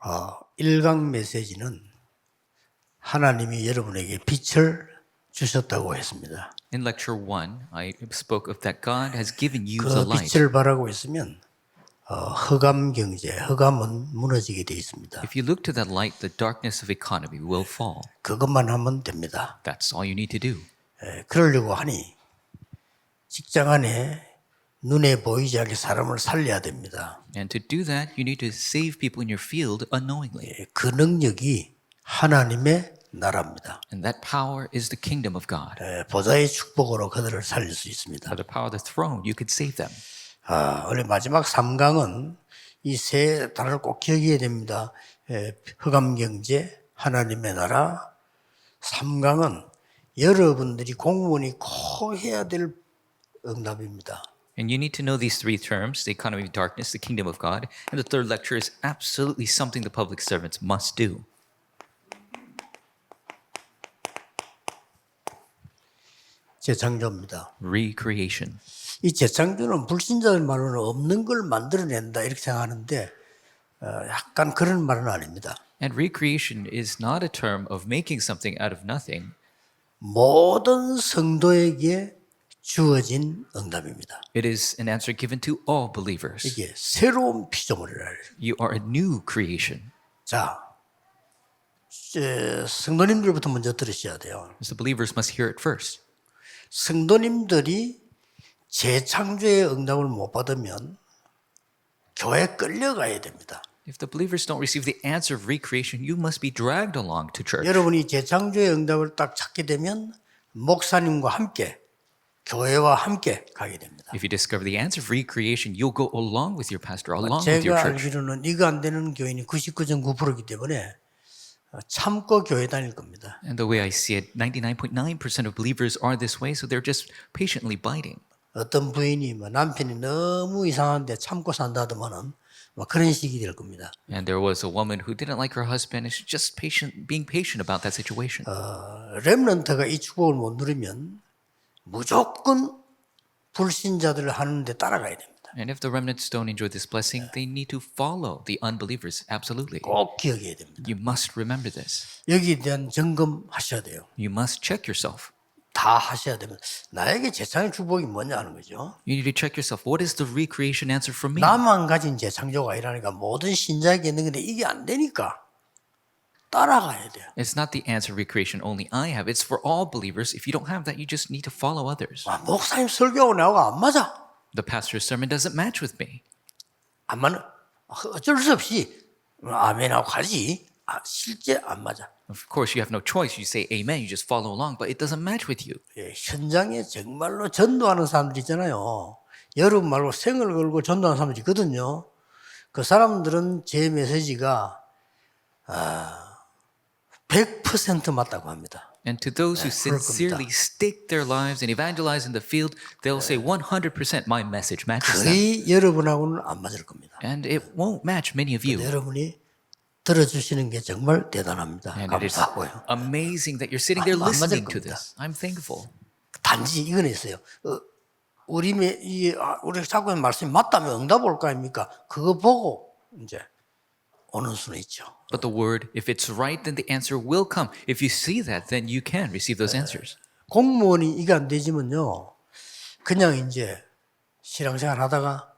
1강 메시지는 하나님이 여러분에게 빛을 주셨다고 했습니다. In lecture 1, I spoke of that God has given you 그 the light. 빛을 바라고 있으면 흑암 경제, 흑암은 무너지게 돼 있습니다. If you look to that light, the darkness of economy will fall. 그것만 하면 됩니다. That's all you need to do. 그러려고 하니 직장 안에 눈에 보이지 않게 사람을 살려야 됩니다. And to do that, you need to save people in your field unknowingly. 그 능력이 하나님의 나라입니다. And that power is the kingdom of God. 보좌의 축복으로 그들을 살릴 수 있습니다. By the power of the throne, you could save them. 오늘 마지막 3강은 이 세 단어를 꼭 기억해야 됩니다. 흑암 경제, 하나님의 나라. 3강은 여러분들이 공무원이 꼭 해야 될 응답입니다. And you need to know these three terms, the economy of darkness, the kingdom of God. And the third lecture is absolutely something the public servants must do. 재창조입니다. Recreation. 이 재창조는 불신자들 말로는 없는 걸 만들어낸다 이렇게 생각하는데 약간 그런 말은 아닙니다. And recreation is not a term of making something out of nothing. 모든 성도에게 주어진 응답입니다. It is an answer given to all believers. 이게 새로운 피조물이라 해요. You are a new creation. 자, 성도님들부터 먼저 들으셔야 돼요. So the believers must hear it first. 성도님들이 재창조의 응답을 못 받으면 교회에 끌려가야 됩니다. If the believers don't receive the answer of recreation, you must be dragged along to church. 여러분이 재창조의 응답을 딱 찾게 되면 목사님과 함께 교회와 함께 가게 됩니다. If you discover the answer of recreation, you'll go along with your pastor, along with your 제가 church. 알기로는 이거 안 되는 교인이 99.9%이기 때문에 참고 교회 다닐 겁니다. And the way I see it, 99.9% of believers are this way, so they're just patiently biting. 어떤 부인이 남편이 너무 이상한데 참고 산다 하더만은 그런 식이 될 겁니다. And there was a woman who didn't like her husband, and she's just being patient about that situation. 렘넌트가 이 축복을 못 누리면 무조건 불신자들을 하는데 따라가야 됩니다. And if the remnants don't enjoy this blessing, they need to follow the unbelievers. Absolutely. 꼭 기억해야 됩니다. You must remember this. 여기에 대한 점검하셔야 돼요. You must check yourself. 다 하셔야 됩니다. 나에게 재창의 축복이 뭐냐 하는 거죠. You need to check yourself. What is the recreation answer for me? 나만 가진 재창조가 아니라니까 모든 신자에게 있는 건데 이게 안 되니까 따라가야 돼요. It's not the answer recreation only I have. It's for all believers. If you don't have that, you just need to follow others. 목사님 설교하고 나하고 안 맞아. The pastor's sermon doesn't match with me. 안 맞는 어쩔 수 없이 아멘하고 가지. 실제 안 맞아. Of course, you have no choice. You say amen, you just follow along, but it doesn't match with you. 현장에 정말로 전도하는 사람들 있잖아요. 여러분 말고 생을 걸고 전도하는 사람들이 있거든요. 그 사람들은 제 메시지가 100% 맞다고 합니다. And to those who sincerely stake their lives and evangelize in the field, they'll say 100% my message matches them. 거의 여러분하고는 안 맞을 겁니다. And it won't match many of you. 여러분이 들어주시는 게 정말 대단합니다. And it is 감사하고요. amazing that you're sitting there 안 맞을 listening to 겁니다. this. I'm thankful. 단지 이건 있어요. 우리 자꾸 말씀이 맞다면 응답 올 거 아닙니까? 그거 보고 이제 오는 수는 있죠. But the word, if it's right, then the answer will come. If you see that, then you can receive those answers. 공무원이 이게 안 되지만요, 그냥 이제 신앙생활 하다가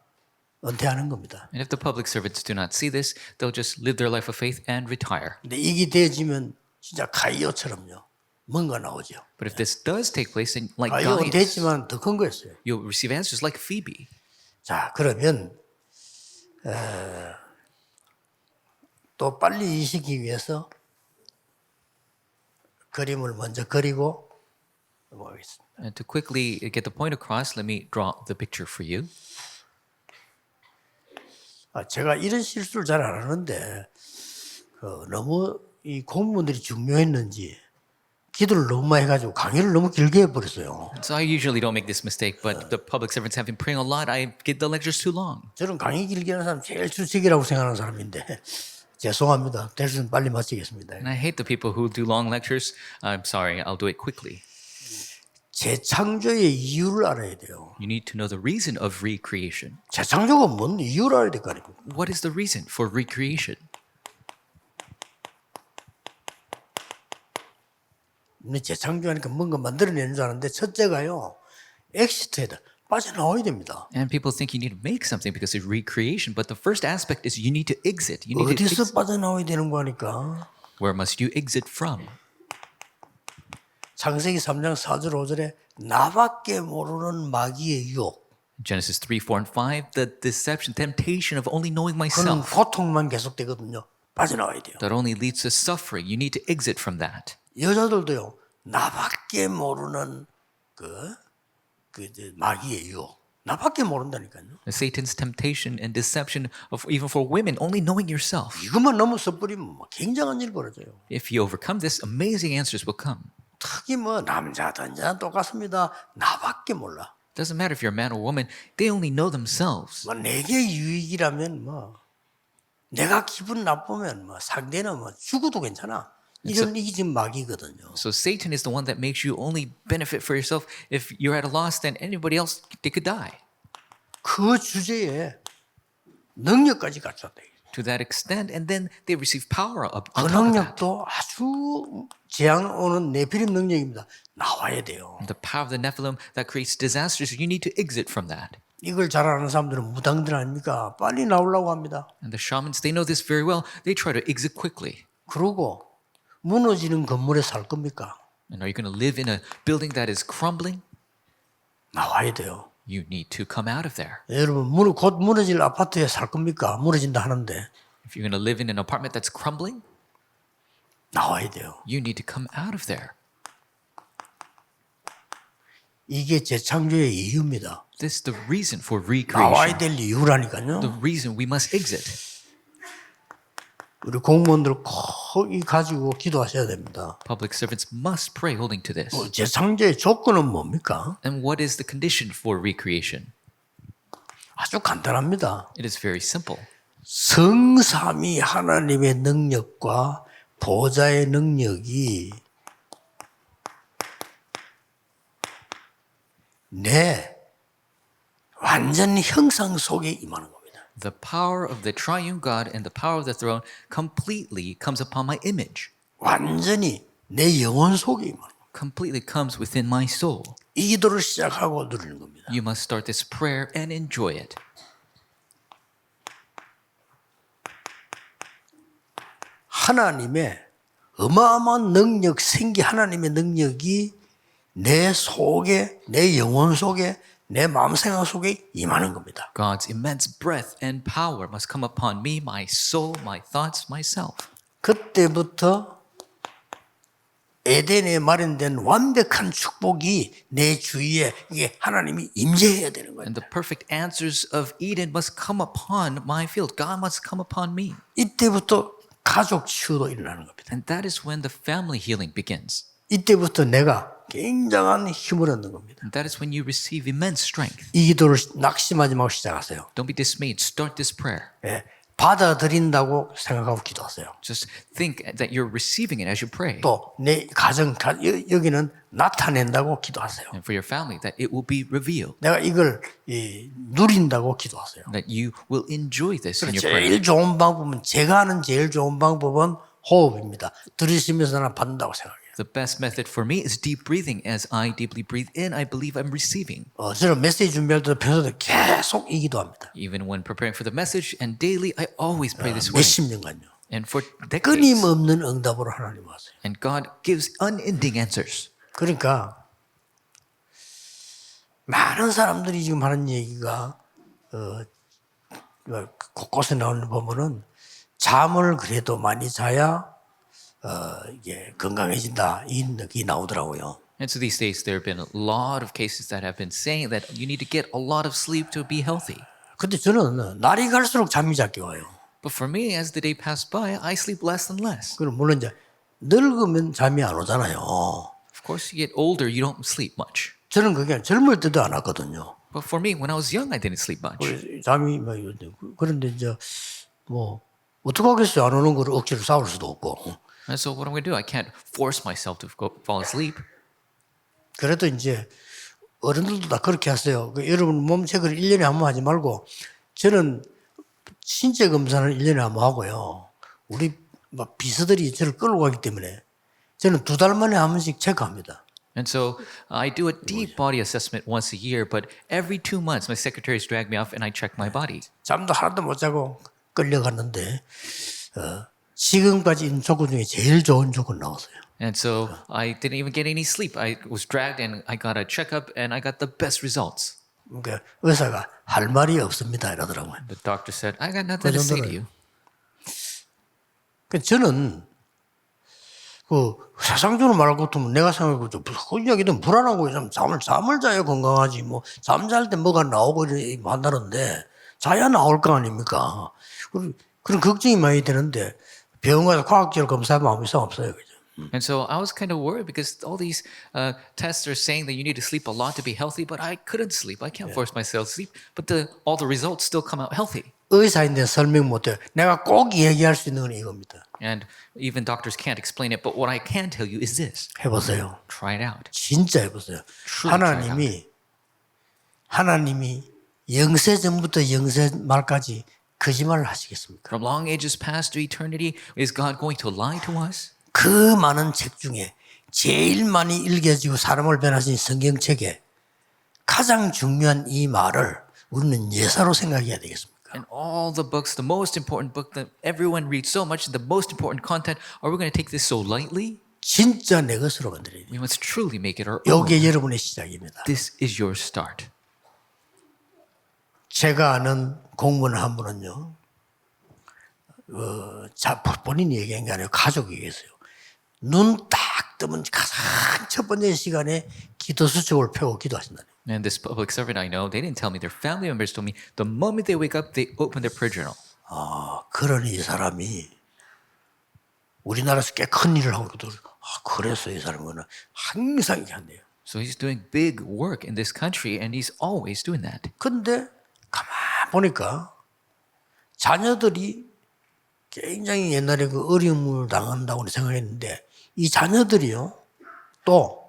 은퇴하는 겁니다. And if the public servants do not see this, they'll just live their life of faith and retire. 근데 이게 되어지면 진짜 가이오처럼요, 뭔가 나오죠. But if this does take place, then like 가이오는 God, 됐지만 더 큰 거였어요. you'll receive answers like Phoebe. 자, 그러면 또 빨리 이시기 위해서 그림을 먼저 그리고 넘어가겠습니다. And to quickly get the point across, let me draw the picture for you. 제가 이런 실수를 잘 안 하는데 너무 이 공무원들이 중요했는지 기도를 너무 많이 해가지고 강의를 너무 길게 해버렸어요. So I usually don't make this mistake, but the public servants have been praying a lot. I get the lectures too long. 저는 강의 길게 하는 사람 제일 주책이라고 생각하는 사람인데 죄송합니다. 될 수 있으면 빨리 마치겠습니다. And I hate the people who do long lectures. I'm sorry, I'll do it quickly. 재창조의 이유를 알아야 돼요. You need to know the reason of recreation. 재창조가 뭔 이유를 알아야 될 거 아닙니까? What is the reason for recreation? 재창조하니까 뭔가 만들어내는 줄 아는데 첫째가요. 엑시트해야 돼. 빠져나와야 됩니다. And people think you need to make something because it's recreation, but the first aspect is you need to exit. You need to 어디서 exit. 빠져나와야 되는 거니까. Where must you exit from? 창세기 3장 4절 5절에 나밖에 모르는 마귀의 유혹. Genesis 3, 4, and 5, the deception, temptation of only knowing 그는 myself. 고통만 계속되거든요. 빠져나와야 돼요. That only leads to suffering. You need to exit from that. 여자들도요. 나밖에 모르는 마귀의 유혹. 나밖에 모른다니까요. Satan's temptation and deception of even for women, only knowing yourself. 이것만 너무 섣부리면 굉장한 일이 벌어져요. If you overcome this, amazing answers will come. 특히 남자든 여자든 똑같습니다. 나밖에 몰라. Doesn't matter if you're a man or woman, they only know themselves. 내게 유익이라면 내가 기분 나쁘면 상대는 죽어도 괜찮아. 이게 지금 마귀거든요. So Satan is the one that makes you only benefit for yourself. If you're at a loss, then anybody else, they could die. 그 주제에 능력까지 갖췄다. To that extent, and then they receive power up 그 on top of that. 능력도 아주 재앙 오는 네피림 능력입니다. 나와야 돼요. The power of the Nephilim that creates disasters, you need to exit from that. 이걸 잘 아는 사람들은 무당들 아닙니까? 빨리 나오려고 합니다. And the shamans, they know this very well. They try to exit quickly. 그러고 무너지는 건물에 살 겁니까? And are you going to live in a building that is crumbling? 나와야 돼요. You need to come out of there. 여러분 곧 무너질 아파트에 살 겁니까? 무너진다 하는데 If you're going to live in an apartment that's crumbling, 나와야 돼요. you need to come out of there. 이게 재창조의 이유입니다. This is the reason for 나와야 recreation. 될 이유라니까요. The reason we must exit. 우리 공무원들 꼭 이 가지고 기도하셔야 됩니다. Public servants must pray holding to this. 재창조의 조건은 뭡니까? And what is the condition for recreation? 아주 간단합니다. It is very simple. 성삼위 하나님의 능력과 보좌의 능력이 내 완전 형상 속에 임하는 겁니다. The power of the triune God and the power of the throne completely comes upon my image. 완전히 내 영혼 속에 임하는 겁니다. Completely comes within my soul. 이 기도를 시작하고 누리는 겁니다. You must start this prayer and enjoy it. 하나님의 어마어마한 능력, 하나님의 능력이 내 속에, 내 영혼 속에, 내 마음 생각 속에 임하는 겁니다. God's immense breath and power must come upon me, my soul, my thoughts, myself. 그때부터 에덴에 마련된 완벽한 축복이 내 주위에 이게 하나님이 임재해야 되는 거예요. And the perfect answers of Eden must come upon my field. God must come upon me. 이때부터 가족 치유도 일어나는 겁니다. And that is when the family healing begins. 이때부터 내가 굉장한 힘을 얻는 겁니다. And that is when you receive immense strength. 이 기도를 낙심하지 말고 시작하세요. Don't be dismayed. Start this prayer. 예, 받아들인다고 생각하고 기도하세요. Just think that you're receiving it as you pray. 또 내 가정 여기는 나타낸다고 기도하세요. And for your family, that it will be revealed. 내가 이걸 누린다고 기도하세요. That you will enjoy this in your prayer. 제일 좋은 방법은 제가 하는 제일 좋은 방법은 호흡입니다. 들으시면서 나는 받는다고 생각해요. The best method for me is deep breathing. As I deeply breathe in, I believe I'm receiving. 저는 메시지 준비할 때도 평소에 계속 이 기도합니다. Even when preparing for the message and daily, I always pray this way. 몇십 년간요. And for decades. 끊임없는 응답으로 하나님 하세요. And God gives unending answers. 그러니까 많은 사람들이 지금 하는 얘기가 곳곳에 나오는 보면은 잠을 그래도 많이 자야 이게 건강해진다 이 나오더라고요. And so these days, there have been a lot of cases that have been saying that you need to get a lot of sleep to be healthy. 근데 저는 날이 갈수록 잠이 작게 와요. But for me, as the day passed by, I sleep less and less. 그럼 물론 이제 늙으면 잠이 안 오잖아요. Of course, you get older, you don't sleep much. 저는 그게 젊을 때도 안 왔거든요. But for me, when I was young, I didn't sleep much. 잠이 막 이런데 그런데 이제 뭐 어떻게 하겠어요? 안 오는 거를 억지로 싸울 수도 없고. And so what am I going to do? I can't force myself to fall asleep. 그래도 이제 어른들도 다 그렇게 하세요. 여러분 몸 체크를 1년에 한 번 하지 말고 저는 신체 검사는 1년에 한 번 하고요. 우리 막 비서들이 저를 끌고 가기 때문에 저는 2달 만에 한 번씩 체크합니다. And so I do a deep body assessment once a year, but every 2 months my secretaries drag me off and I check my body. 잠도 하나도 못 자고 끌려갔는데 지금까지 있는 조건 중에 제일 좋은 조건 나왔어요. And so I didn't even get any sleep. I was dragged and I got a checkup and I got the best results. 그러니까 의사가 할 말이 없습니다 이러더라고요. The doctor said, I got nothing to say to you. 그 저는 그 세상적으로 말할 것 같으면 내가 생각하고 좀 여기든 불안하고 좀 잠을 자야 건강하지 뭐 잠잘 때 뭐가 나오고 한다는데 자야 나올 거 아닙니까? 그런 걱정이 많이 되는데 병원 가서 과학적으로 검사하면 아무 이상 없어요. 그죠? And so I was kind of worried because all these tests are saying that you need to sleep a lot to be healthy, but I couldn't sleep. I can't force myself to sleep. But all the results still come out healthy. 의사인데 설명 못해요. 내가 꼭 얘기할 수 있는 건 이겁니다. And even doctors can't explain it, but what I can tell you is this. 해보세요. Try it out. 진짜 해보세요. Truly 하나님이 영세 전부터 영세 말까지 거짓말을 하시겠습니까? From long ages past to eternity, is God going to lie to us? 그 많은 책 중에 제일 많이 읽혀지고 사람을 변화하신 성경책에 가장 중요한 이 말을 우리는 예사로 생각해야 되겠습니까? And all the books, the most important book that everyone reads so much, the most important content, are we going to take this so lightly? 진짜 내 것으로 만들어야 돼요. We must truly make it our own. 이게 여러분의 시작입니다. This is your start. 제가 아는 공무원 한 분은요. 본인이 얘기한 게 아니고 가족이 얘기했어요. 눈 딱 뜨면 가장 첫 번째 시간에 기도수첩을 펴고 기도하신다네요. And this public servant I know, they didn't tell me. Their family members told me the moment they wake up, they open their prayer journal. 그러니 이 사람이 우리나라에서 꽤 큰 일을 하고 있거든. 그래서 이 사람은 항상 이렇게 한대요. So he's doing big work in this country, and he's always doing that. 근데 가만 보니까 자녀들이 굉장히 옛날에 그 어려움을 당한다고 생각했는데 이 자녀들이요 또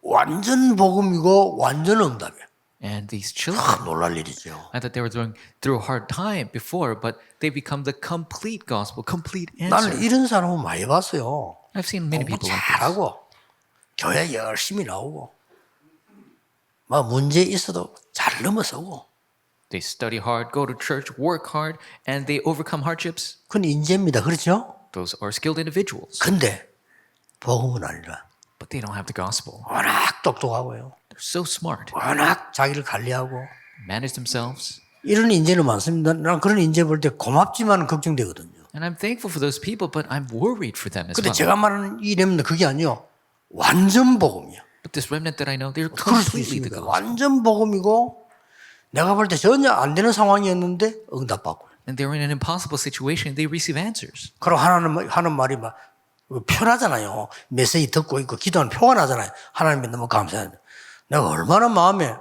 완전 복음이고 완전 응답이야. And these children, 놀랄 일이죠. I thought they were going through a hard time before, but they become the complete gospel, complete 나는 answer. 이런 사람은 많이 봤어요. I've seen many 공부 people like this. 잘하고 교회 열심히 나오고 막 문제 있어도 잘 넘어서고 They study hard, go to church, work hard, and they overcome hardships. 그건 인재입니다. 그렇죠? Those are skilled individuals, 근데 복음은 아니라 but they don't have the gospel. 워낙 똑똑하고요. They're so smart, 워낙 자기를 관리하고 manage themselves. 이런 인재는 많습니다. 난 그런 인재 볼 때 고맙지만 걱정되거든요. And I'm thankful for those people, but I'm worried for them as 근데 well. 제가 말하는 이 렘넌트 그게 아니요. 완전 복음이야. But this remnant that I know, they're 그럴 수 completely the 있습니다. gospel. 완전 복음이고 내가 볼 때 전혀 안 되는 상황이었는데 응답받고. And they were in an impossible situation, they receive answers. 그럼 하나님 하는 말이 막 표나잖아요. 메시지 듣고 있고 기도하는 표가 나잖아요. 하나님께 너무 감사합니다. 내가 얼마나 마음에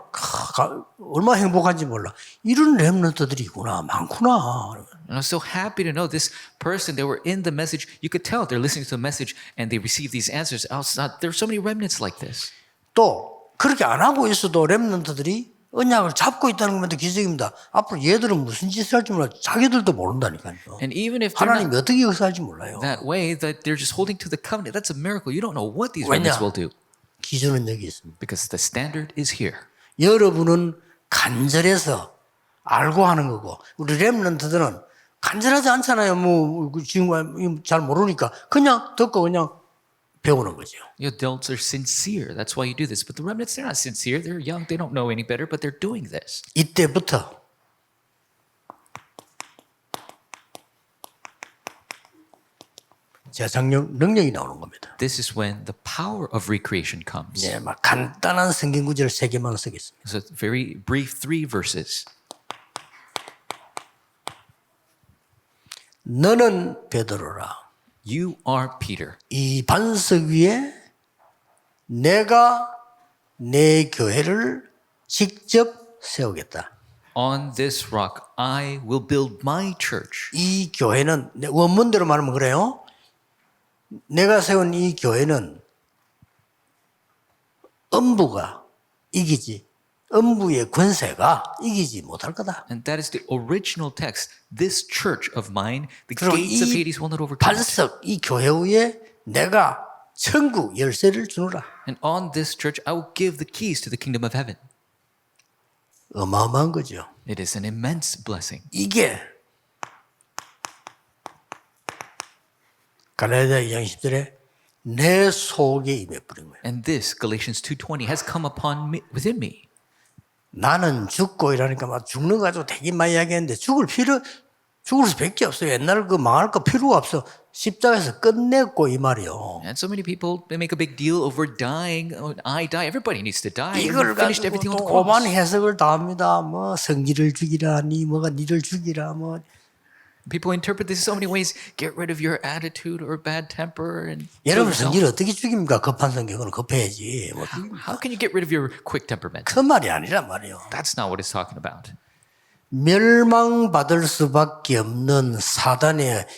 얼마나 행복한지 몰라. 이런 렘넌트들이 있구나. 많구나. And I was so happy to know this person, they were in the message. You could tell they're listening to the message and they receive these answers. There's so many remnants like this. 또 그렇게 안 하고 있어도 렘넌트들이 언약을 잡고 있다는 것도 기적입니다. 앞으로 얘들은 무슨 짓을 할지 몰라. 자기들도 모른다니까요. And even if they're 하나님이 not 어떻게 역사할지 몰라요. that way, that they're just holding to the covenant, that's a miracle. You don't know what these 왜냐? remnants will do. 기준은 여기 있습니다. Because the standard is here. 여러분은 간절해서 알고 하는 거고 우리 렘넌트들은 간절하지 않잖아요. 뭐 지금 잘 모르니까 그냥 듣고 그냥 배우는 거죠. The adults are sincere. That's why you do this. But the remnants, they're not sincere. They're young. They don't know any better, but they're doing this. 이때부터 재창조 능력이 나오는 겁니다. This is when the power of recreation comes. 네, 막 간단한 성경 구절 3개만 쓰겠습니다. So very brief 3 verses. 너는 베드로라. You are Peter. 이 반석 위에 내가 내 교회를 직접 세우겠다. On this rock, I will build my church. 이 교회는 원문대로 말하면 그래요. 내가 세운 이 교회는 음부가 이기지, 음부의 권세가 이기지 못할 거다. And that is the original text. This church of mine, the 그리고 gates of 이 Hades will not overcome it. 반석, 이 교회 위에 내가 천국 열쇠를 주노라. And on this church, I will give the keys to the kingdom of heaven. 어마어마한 거죠. It is an immense blessing. 이게 갈라디아 2장 10절에 내 속에 임해버린 거예요. And this, Galatians 2:20, has come upon me, within me. 나는 죽고 이러니까 막 죽는 거 가지고 되게 많이 이야기했는데 죽을 수밖에 없어요. 옛날 그 망할 거 필요가 없어. 십자가에서 끝냈고 이 말이요. And so many people, they make a big deal over dying. Oh, I die. Everybody needs to die. 이걸 We finished 가지고 everything on 또 the cross. 오만 해석을 다 합니다. 뭐 성질을 죽이라, 니 뭐가 니를 죽이라, 뭐. People interpret this so many ways. Get rid of your attitude or bad temper. And 여러분 성질을 어떻게 죽입니까? 급한 성격은 급해야지. 뭐. how can you get rid of your quick temperament? 그 말이 아니란 말이에요. That's not what it's talking about. 멸망받을 수밖에 없는 사단의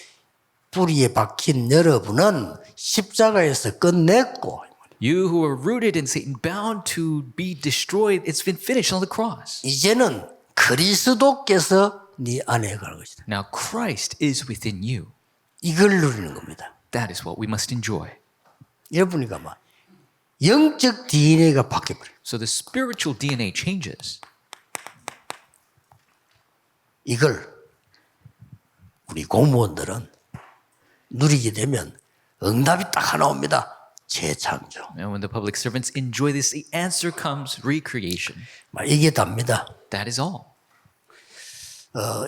뿌리에 박힌 여러분은 십자가에서 끝냈고 You who are rooted in Satan, bound to be destroyed, it's been finished on the cross. 이제는 그리스도께서 네 안에 가는 것이다. Now Christ is within you. 이걸 누리는 겁니다. That is what we must enjoy. 여러분이가 막 영적 DNA가 바뀌어버려요. So the spiritual DNA changes. 이걸 우리 공무원들은 누리게 되면 응답이 딱 하나 옵니다. 재창조. And when the public servants enjoy this, the answer comes recreation. 막 이게 답니다. That is all.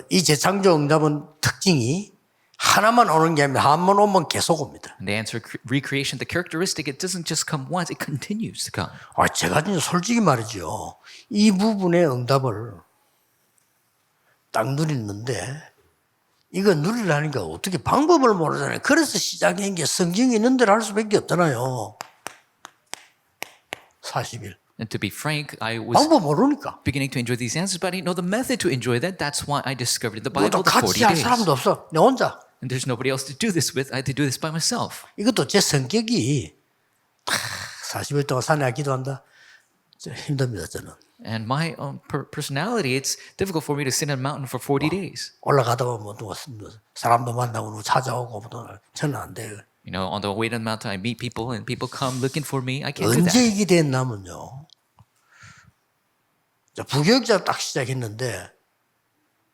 이 재창조 응답은 특징이 하나만 오는 게 아니라 한 번 오면 계속 옵니다. And the answer recreation, the characteristic, it doesn't just come once, it continues to come. 제가 진짜 솔직히 말이죠. 이 부분의 응답을 딱 누리는데 이거 누리려니까 어떻게 방법을 모르잖아요. 그래서 시작한 게 성경에 있는 대로 할 수밖에 없잖아요. 40일. And to be frank, I was 방법 모르니까. beginning to enjoy these answers, but I didn't know the method to enjoy that. That's why I discovered in the 이것도 Bible the 40 같이 할 days. 사람도 없어. 내 혼자. And there's nobody else to do this with. I had to do this by myself. 이것도 제 성격이 40일 동안 산에 기도한다. 힘듭니다 저는. And my own personality, it's difficult for me to sit on a mountain for 40 days. 올라가다 보면 누가 사람도 만나고 누구 찾아오고 저는 안 돼요. You know, on the way to the mountain, I meet people and people come looking for me. I can't do 언제 that. 이게 됐냐면요. 부교육자 딱 시작했는데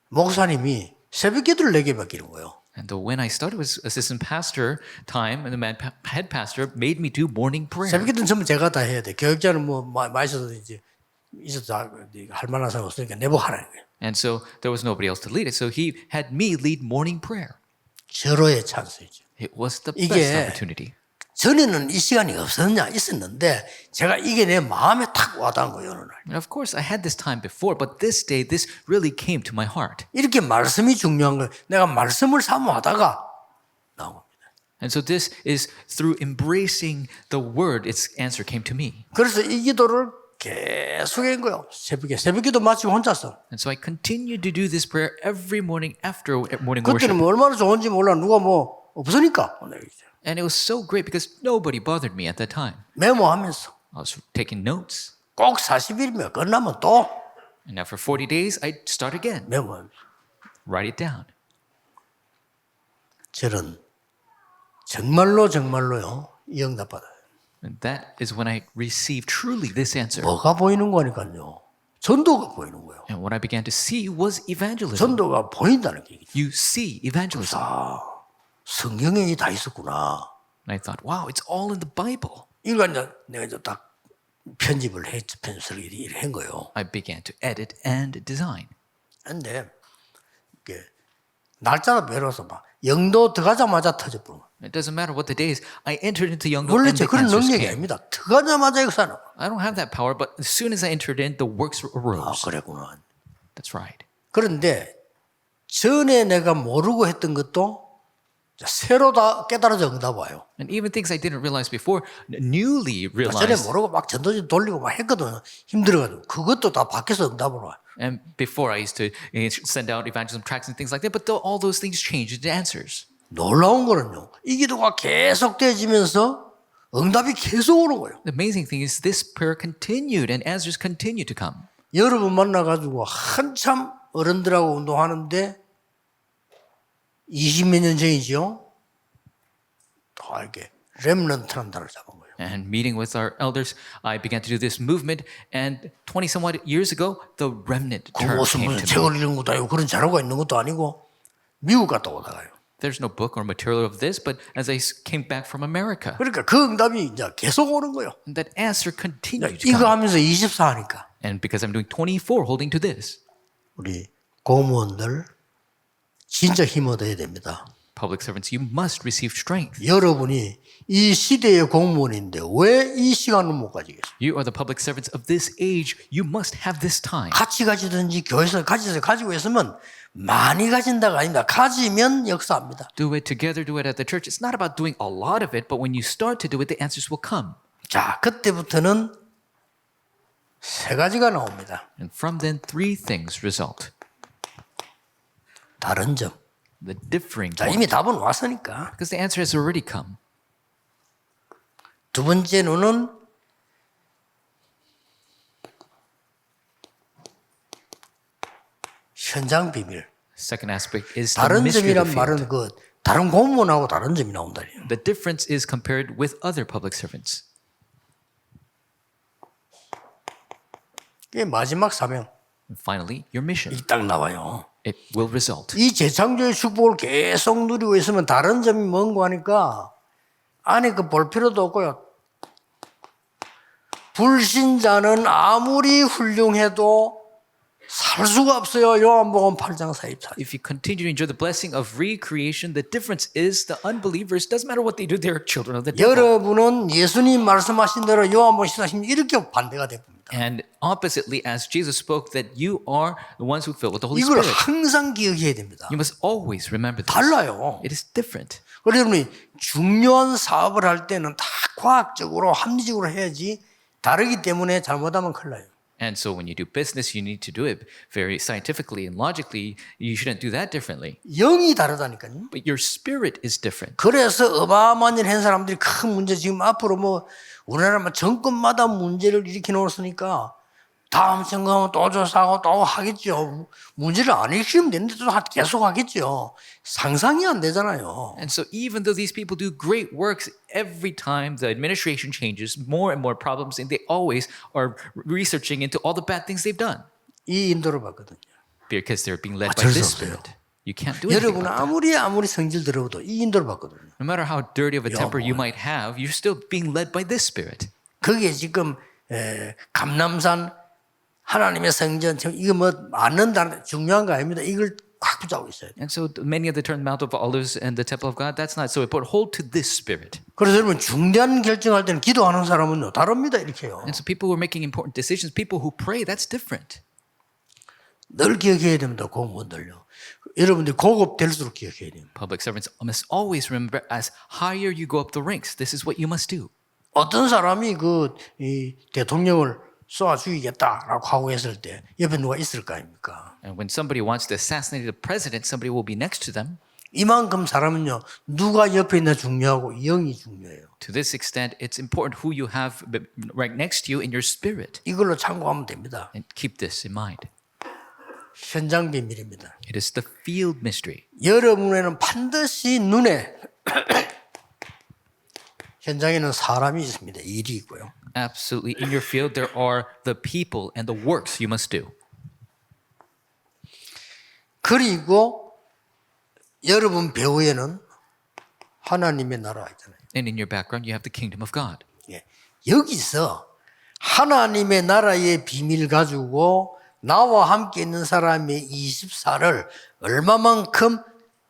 목사님이 새벽 기도를 4개 맡기는 거예요. And when I started with assistant pastor time, and the head pastor made me do morning prayer. 새벽 기도는 전부 제가 다 해야 돼. 교육자는 뭐 많이 있어도 있어도 할 만한 사람 없으니까 내보고 하라는 거예요. And so there was nobody else to lead it. So he had me lead morning prayer. 절호의 찬스이죠. It was the 이게 best opportunity. 전에는 이 시간이 있었는데 제가 이게 내 마음에 탁 와닿은 거예요. 어느 날. And of course, I had this time before, but this day, this really came to my heart. 이렇게 말씀이 중요한 거예요. 내가 말씀을 사모하다가 나온 겁니다. And so this is through embracing the word, its answer came to me. 그래서 이 기도를 계속 한 거예요. 새벽 기도 마치고 혼자서. And so I continued to do this prayer every morning after morning worship. 그때는 뭐 얼마나 좋은지 몰라. 누가 뭐 없으니까. And it was so great because nobody bothered me at that time. 메모하면서 I was taking notes. 꼭 40일이면 끝나면 또 And now for 40 days, I start again. 메모하면서. Write it down. 저는 정말로요. 이 응답 받아요. And that is when I received truly this answer. 뭐가 보이는 거니까요. 전도가 보이는 거예요. And what I began to see was evangelism. 전도가 보인다는 얘기죠. You see evangelism. 성경에 다 있었구나. And I thought, wow, it's all in the Bible. 이거 내가 이제 딱 편집을 일을 한 거예요. I began to edit and design. 근데 이게 날짜가 배로서 막 영도 들어가자마자 터져버린 거예요. It doesn't matter what the day is. I entered into Youngdo 원래 and 제 the 그런 answers 능력이 came. 아닙니다. 들어가자마자 역사는. I don't have that power, but as soon as I entered in, the works arose. 그랬구나. That's right. 그런데 전에 내가 모르고 했던 것도 새로 다 깨달아져 응답 와요. And even things I didn't realize before, newly 전에 realized. 모르고 막 전도지 돌리고 막 했거든. 힘들어가지고 그것도 다 밖에서 응답으로 와요. And before I used to send out evangelism tracts and things like that, but all those things changed into answers. 놀라운 거는요. 이 기도가 계속되어지면서 응답이 계속 오는 거예요. The amazing thing is this prayer continued and answers continued to come. 여러분 만나가지고 한참 어른들하고 운동하는데 20몇 년 전이죠. 다 이렇게 렘넌트라는 단어를 잡은 거예요. And meeting with our elders, I began to do this movement. And 20 somewhat years ago, the remnant 그 term 무슨 came 무슨 to me. 책을 읽은 것도 아니고 그런 자료가 있는 것도 아니고 미국 갔다 오다가요. There's no book or material of this, but as I came back from America, 그러니까 그 응답이 이제 계속 오는 거예요. and that answer continued to 이거 come. 하면서 24 하니까 And because I'm doing 24 holding to this, 우리 공무원들 진짜 힘 얻어야 됩니다. public servants, you must receive strength. 여러분이 이 시대의 공무원인데 왜 이 시간을 못 가지겠어요? You are the public servants of this age. You must have this time. 같이 가지든지 교회에서 가지고 있으면 많이 가진다가 아닙니다. 가지면 역사합니다. Do it together, do it at the church. It's not about doing a lot of it, but when you start to do it, the answers will come. 자, 그때부터는 세 가지가 나옵니다. And from then, three things result. 다른 점. The differing 자, point. 이미 답은 왔으니까. Because the answer has already come. 두 번째로는 현장 비밀. Second aspect is the 다른 mystery of 점이란 the 말은 field. 그 다른 공무원하고 다른 점이 나온다니요. The difference is compared with other public servants. 이게 마지막 사명. And finally, your mission. 이 딱 나와요. It will result. 이 재창조의 축복을 계속 누리고 있으면 다른 점이 뭔가 하니까 안에 그 볼 필요도 없고요. 불신자는 아무리 훌륭해도 살 수가 없어요. 요한복음 8장 44. If you continue to enjoy the blessing of recreation, the difference is the unbelievers, doesn't matter what they do, they're children of the devil. 여러분은 예수님 말씀하신 대로 요한복음 14장 이렇게 반대가 됩니다. And oppositely, as Jesus spoke, that you are the ones who fill with the Holy 이걸 Spirit. 항상 기억해야 됩니다. You must always remember this. 달라요. It is different. 그래서 여러분이 중요한 사업을 할 때는 다 과학적으로 합리적으로 해야지 다르기 때문에 잘못하면 큰일 나요. And so when you do business, you need to do it very scientifically and logically. You shouldn't do that differently. 영이 다르다니까요. But your spirit is different. 그래서 어마어마한 일 한 사람들이 큰 문제 지금 앞으로 뭐 우리나라 정권마다 문제를 일으켜 놓았으니까 다음 선거하면 또 조사하고 또 하겠죠. 문제를 안 일으키면 되는데 또 계속 하겠죠. 상상이 안 되잖아요. And so even though these people do great works, every time the administration changes, more and more problems, and they always are researching into all the bad things they've done. 이 인도를 받거든요. Because they're being led by 어쩔 수 this 없어요. spirit. You can't do anything 여러분 about that. 아무리 성질 들어도 이 인도를 받거든요. No matter how dirty of a temper you 뭐. might have, you're still being led by this spirit. 그게 지금 감남산 하나님의 성전 이거 뭐 맞는다 중요한 거 아닙니다. 이걸 꽉 붙잡고 있어요. And so many of the term Mount of Olives and the Temple of God, that's not so. But hold to this spirit. 그래서 여러분 중대한 결정할 때는 기도하는 사람은요 다릅니다 이렇게요. And so people who are making important decisions, people who pray, that's different. 늘 기억해야 됩니다. 공무원들요. 여러분들이 고급될수록 기억해야 됩니다. Public servants must always remember as higher you go up the ranks, this is what you must do. 어떤 사람이 이 대통령을 쏘아 죽이겠다라고 하고 했을 때 옆에 누가 있을 거 아닙니까? And when somebody wants to assassinate the president, somebody will be next to them. 이만큼 사람은요 누가 옆에 있나 중요하고 영이 중요해요. To this extent, it's important who you have right next to you in your spirit. 이걸로 참고하면 됩니다. And keep this in mind. 현장 비밀입니다. It is the field mystery. 여러분에는 반드시 눈에 현장에는 사람이 있습니다. 일이 있고요. Absolutely. In your field, there are the people and the works you must do. 그리고 여러분 배후에는 하나님의 나라 있잖아요. And in your background, you have the kingdom of God. 예. 여기서 하나님의 나라의 비밀 가지고 나와 함께 있는 사람의 24를 얼마만큼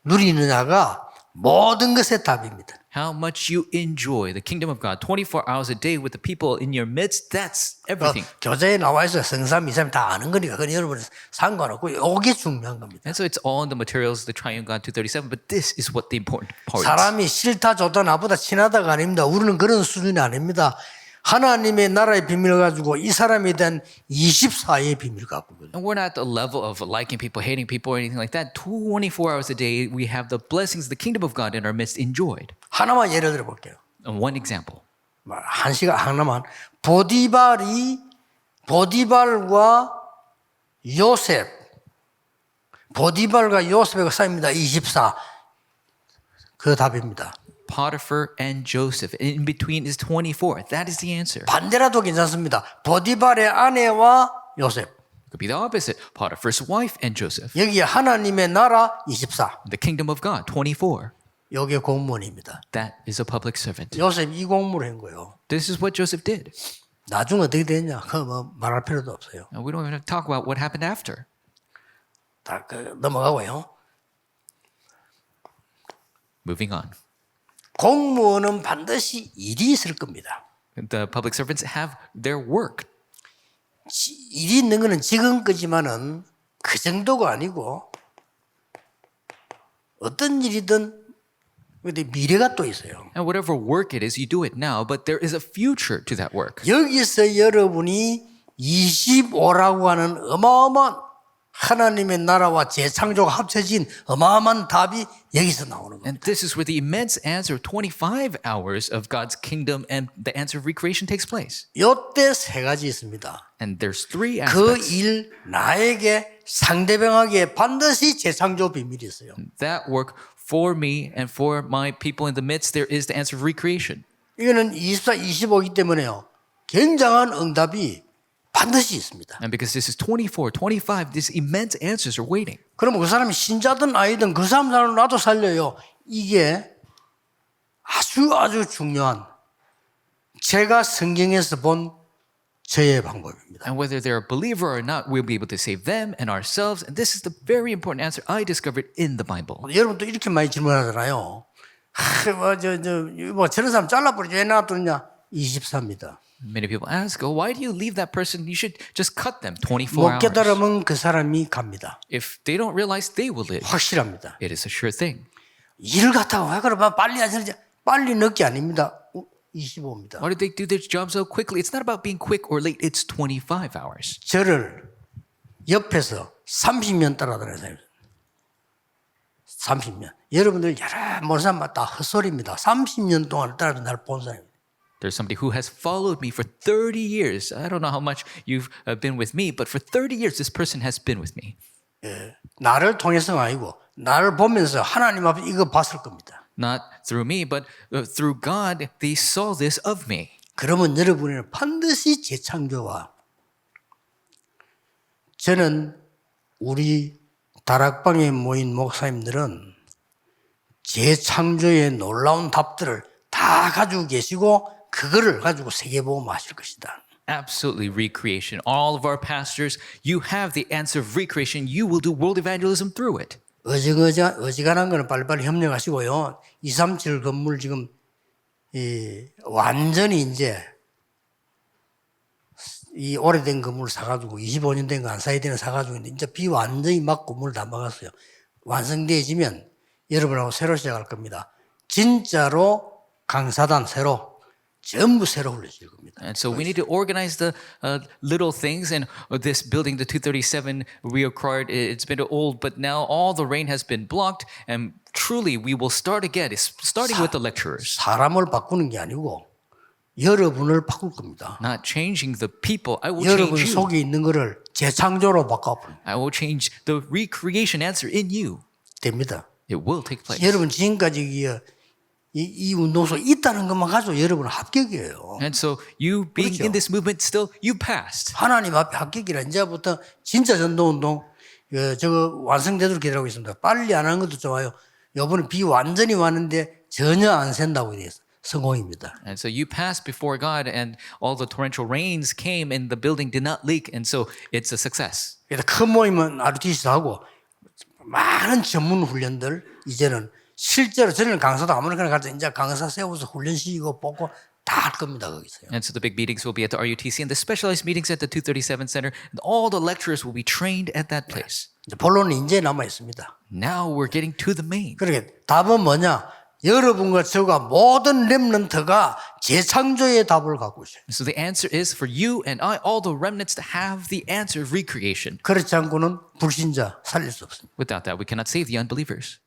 누리느냐가 모든 것의 답입니다. How much you enjoy the kingdom of God 24 hours a day with the people in your midst, that's everything. 교재에 나와 있어요. 성삼, 이삼 다 아는 거니까 그건 여러분 상관없고 이게 중요한 겁니다. And so it's all in the materials, the triune God 237, but this is what the important part is. 사람이 싫다 좋다 나보다 친하다가 아닙니다. 우리는 그런 수준이 아닙니다. 하나님의 나라의 비밀을 가지고 이 사람에 대한 24의 비밀을 갖고 있거든요. And we're not at the level of liking people, hating people, or anything like that. 24 hours a day, we have the blessings of the kingdom of God in our midst enjoyed. 하나만 예를 들어 볼게요. And one example. 한 시간 하나만. 보디발과 요셉. 보디발과 요셉의 사이입니다. 24. 그 답입니다. Potiphar and Joseph. In between is 24. That is the answer. 반대라도 괜찮습니다. 보디발의 아내와 요셉. Could be the opposite. Potiphar's wife and Joseph. 여기 하나님의 나라 24. The kingdom of God, 24. 여기 공무원입니다. That is a public servant. 요셉 이 공무를 한 거예요. This is what Joseph did. 나중에 어떻게 됐냐? 그거 뭐 말할 필요도 없어요. And we don't even have to talk about what happened after. 다 넘어가고요. Moving on. 공무원은 반드시 일이 있을 겁니다. The public servants have their work. 일이 있는 거는 지금 거지만은 그 정도가 아니고 어떤 일이든 근데 미래가 또 있어요. And whatever work it is, you do it now, but there is a future to that work. 여기서 여러분이 25라고 하는 어마어마한 하나님의 나라와 재창조가 합쳐진 어마어마한 답이 여기서 나오는 겁니다. And this is where the immense answer, 25 hours of God's kingdom and the answer of recreation takes place. 이때 세 가지 있습니다. And there's three 그 aspects. 일 나에게 상대방에게 반드시 재창조 비밀이 있어요. That work for me and for my people in the midst, there is the answer of recreation. 이거는 24, 25이기 때문에요. 굉장한 응답이 반드시 있습니다. And because this is 24, 25, these immense answers are waiting. 그러면 그 사람이 신자든 아니든 그 사람을 나도 살려요. 이게 아주 중요한 제가 성경에서 본 저의 방법입니다. And whether they're a believer or not, we'll be able to save them and ourselves. And this is the very important answer I discovered in the Bible. 여러분도 이렇게 많이 질문하잖아요. 저런 사람 잘라버리지 왜 놔두느냐? 24입니다. Many people ask, oh, why do you leave that person? You should just cut them 24 못 hours. 깨달으면 그 사람이 갑니다. If they don't realize, they will live. 확실합니다. It is a sure thing. 일을 갖다가 왜 그래? 빨리 하지. 빨리 늦게 아닙니다. 25입니다. Why did they do their job so quickly? It's not about being quick or late. It's 25 hours. 저를 옆에서 30년 따라다니는 사람이 30년. 여러분들 여러 모든 사람 다 헛소리입니다. 30년 동안 따라서 날 본 사람입니다. There's somebody who has followed me for 30 years. I don't know how much you've been with me, but for 30 years, this person has been with me. 나를 통해서가 아니고 나를 보면서 하나님 앞에 이거 봤을 겁니다. Not through me, but through God, they saw this of me. 그러면 여러분은 반드시 재창조와 저는 우리 다락방에 모인 목사님들은 재창조의 놀라운 답들을 다 가지고 계시고 그거를 가지고 세계복음 하실 것이다. Absolutely, recreation. All of our pastors, you have the answer of recreation. You will do world evangelism through it. 어지간한 거는 빨리빨리 협력하시고요. 237 건물 지금 완전히 이제 이 오래된 건물 사가지고 25년 된 거 안 사야 되는 사가지고 있는데 이제 비 완전히 막 건물을 다 막았어요. 완성되어지면 여러분하고 새로 시작할 겁니다. 진짜로 강사단 새로 전부 새로 hul려질 겁니다. And so we need to organize the little things. And this building, the 237, we acquired, it's been old, but now all the rain has been blocked. And truly, we will start again, starting with the lecturers. 사람을 바꾸는 게 아니고 여러분을 바꿀 겁니다. Not changing the people. I will 여러분 change you. 속에 있는 거를 재창조로 바꿔버립니다. I will change the recreation answer in you. 됩니다. It will take place. 여러분 지금까지 이 운동 속에 있다는 것만 가지고 여러분은 합격이에요. And so you being 그렇죠. in this movement, still, you passed. 하나님 앞에 합격이라 이제부터 진짜 전도운동 저거 완성되도록 기다리고 있습니다. 빨리 안 하는 것도 좋아요. 이번에 비 완전히 왔는데 전혀 안 샌다고 되어 있어요. 성공입니다. And so you passed before God, and all the torrential rains came, and the building did not leak, and so it's a success. 그래서 큰 모임은 RUTC도 하고 많은 전문 훈련들 이제는 실제로 저는 강사도 아무렇게나 가서 이제 강사 세워서 훈련 시키고 뽑고 다 할 겁니다 거기서요. And so the big meetings will be at the RUTC, and the specialized meetings at the 237 Center, and all the lecturers will be trained at that place. 본론은 이제 남아 있습니다. Now we're getting to the main. 그러게 답은 뭐냐? 여러분과 저가 모든 렘넌트가 재창조의 답을 갖고 있어요. So the answer is for you and I, all the remnants, to have the answer of recreation. 그렇지 않고는 불신자 살릴 수 없습니다. Without that, we cannot save the unbelievers.